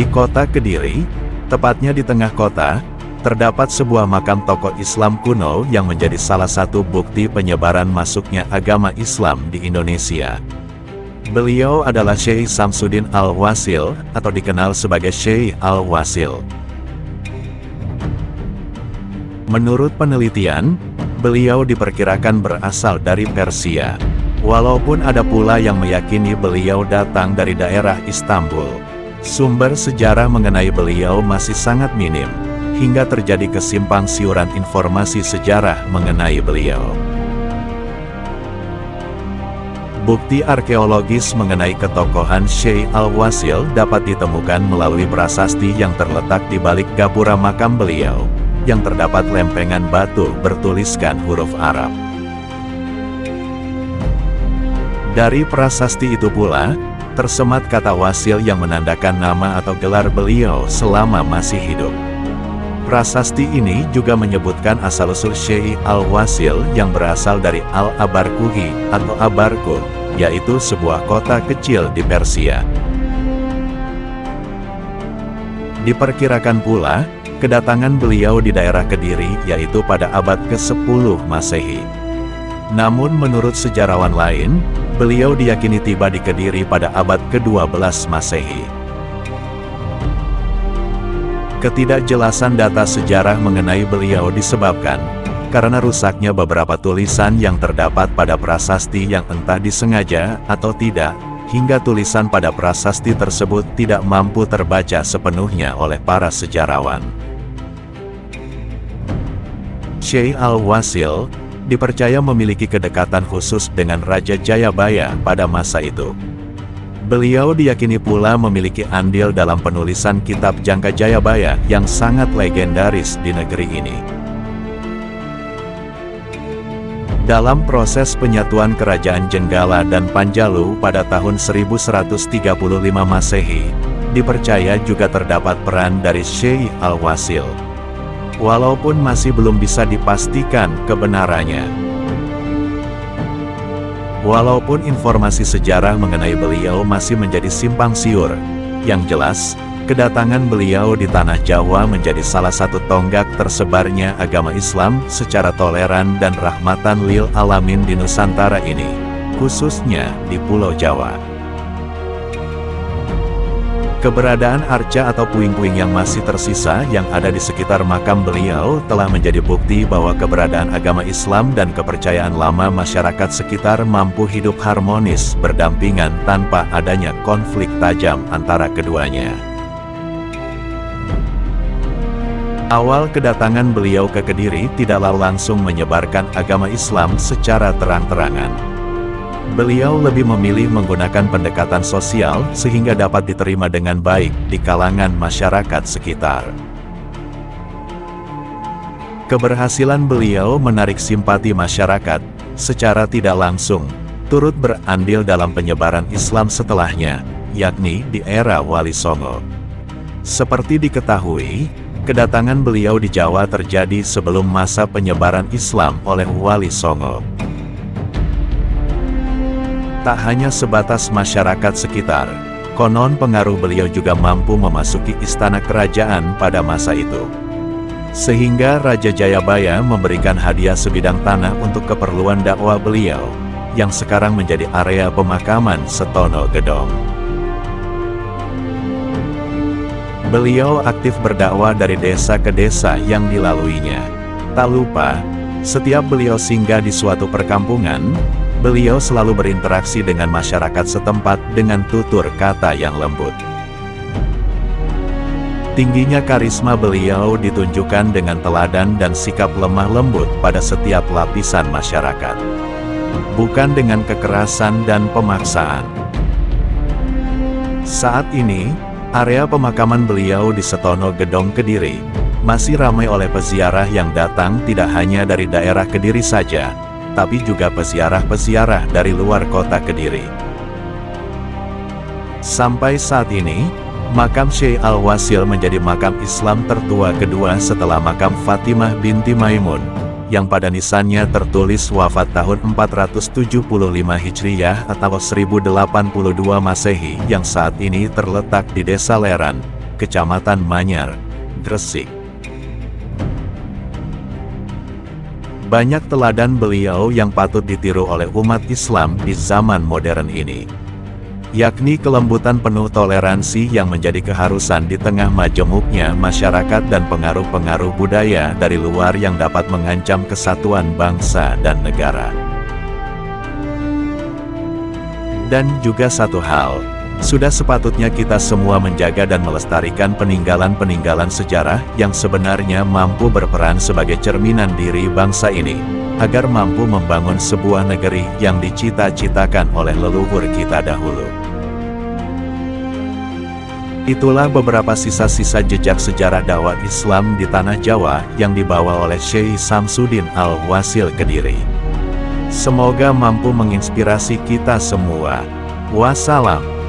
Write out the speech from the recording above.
Di kota Kediri, tepatnya di tengah kota, terdapat sebuah makam tokoh Islam kuno yang menjadi salah satu bukti penyebaran masuknya agama Islam di Indonesia. Beliau adalah Syekh Samsudin Al-Wasil, atau dikenal sebagai Syekh Al-Wasil. Menurut penelitian, beliau diperkirakan berasal dari Persia. Walaupun ada pula yang meyakini beliau datang dari daerah Istanbul. Sumber sejarah mengenai beliau masih sangat minim, hingga terjadi kesimpang siuran informasi sejarah mengenai beliau. Bukti arkeologis mengenai ketokohan Syekh Al-Wasil dapat ditemukan melalui prasasti yang terletak di balik gapura makam beliau, yang terdapat lempengan batu bertuliskan huruf Arab. Dari prasasti itu pula, tersemat kata Wasil yang menandakan nama atau gelar beliau selama masih hidup. Prasasti ini juga menyebutkan asal-usul Syekh Al-Wasil yang berasal dari Al-Abarkuhi atau Abarkuh, yaitu sebuah kota kecil di Persia. Diperkirakan pula, kedatangan beliau di daerah Kediri yaitu pada abad ke-10 Masehi. Namun menurut sejarawan lain, beliau diyakini tiba di Kediri pada abad ke-12 Masehi. Ketidakjelasan data sejarah mengenai beliau disebabkan karena rusaknya beberapa tulisan yang terdapat pada prasasti yang entah disengaja atau tidak, hingga tulisan pada prasasti tersebut tidak mampu terbaca sepenuhnya oleh para sejarawan. Syekh Al-Wasil dipercaya memiliki kedekatan khusus dengan Raja Jayabaya pada masa itu. Beliau diyakini pula memiliki andil dalam penulisan kitab Jangka Jayabaya yang sangat legendaris di negeri ini. Dalam proses penyatuan kerajaan Jenggala dan Panjalu pada tahun 1135 Masehi, dipercaya juga terdapat peran dari Syekh Al-Wasil. Walaupun masih belum bisa dipastikan kebenarannya. Walaupun informasi sejarah mengenai beliau masih menjadi simpang siur, yang jelas, kedatangan beliau di tanah Jawa menjadi salah satu tonggak tersebarnya agama Islam secara toleran dan rahmatan lil alamin di Nusantara ini, khususnya di Pulau Jawa. Keberadaan arca atau puing-puing yang masih tersisa yang ada di sekitar makam beliau telah menjadi bukti bahwa keberadaan agama Islam dan kepercayaan lama masyarakat sekitar mampu hidup harmonis berdampingan tanpa adanya konflik tajam antara keduanya. Awal kedatangan beliau ke Kediri tidaklah langsung menyebarkan agama Islam secara terang-terangan. Beliau lebih memilih menggunakan pendekatan sosial sehingga dapat diterima dengan baik di kalangan masyarakat sekitar. Keberhasilan beliau menarik simpati masyarakat secara tidak langsung, turut berandil dalam penyebaran Islam setelahnya, yakni di era Wali Songo. Seperti diketahui, kedatangan beliau di Jawa terjadi sebelum masa penyebaran Islam oleh Wali Songo. Tak hanya sebatas masyarakat sekitar, konon pengaruh beliau juga mampu memasuki istana kerajaan pada masa itu. Sehingga Raja Jayabaya memberikan hadiah sebidang tanah untuk keperluan dakwah beliau, yang sekarang menjadi area pemakaman Setono Gedong. Beliau aktif berdakwah dari desa ke desa yang dilaluinya. Tak lupa, setiap beliau singgah di suatu perkampungan, beliau selalu berinteraksi dengan masyarakat setempat dengan tutur kata yang lembut. Tingginya karisma beliau ditunjukkan dengan teladan dan sikap lemah lembut pada setiap lapisan masyarakat. Bukan dengan kekerasan dan pemaksaan. Saat ini, area pemakaman beliau di Setono Gedong Kediri masih ramai oleh peziarah yang datang tidak hanya dari daerah Kediri saja, tapi juga peziarah-peziarah dari luar kota Kediri. Sampai saat ini, makam Syekh Al-Wasil menjadi makam Islam tertua kedua setelah makam Fatimah binti Maimun, yang pada nisannya tertulis wafat tahun 475 Hijriyah atau 1082 Masehi yang saat ini terletak di Desa Leran, Kecamatan Manyar, Gresik. Banyak teladan beliau yang patut ditiru oleh umat Islam di zaman modern ini, yakni kelembutan penuh toleransi yang menjadi keharusan di tengah majemuknya masyarakat dan pengaruh-pengaruh budaya dari luar yang dapat mengancam kesatuan bangsa dan negara. Dan juga satu hal, sudah sepatutnya kita semua menjaga dan melestarikan peninggalan-peninggalan sejarah yang sebenarnya mampu berperan sebagai cerminan diri bangsa ini, agar mampu membangun sebuah negeri yang dicita-citakan oleh leluhur kita dahulu. Itulah beberapa sisa-sisa jejak sejarah dakwah Islam di Tanah Jawa yang dibawa oleh Syekh Samsudin Al-Wasil Kediri. Semoga mampu menginspirasi kita semua. Wassalam.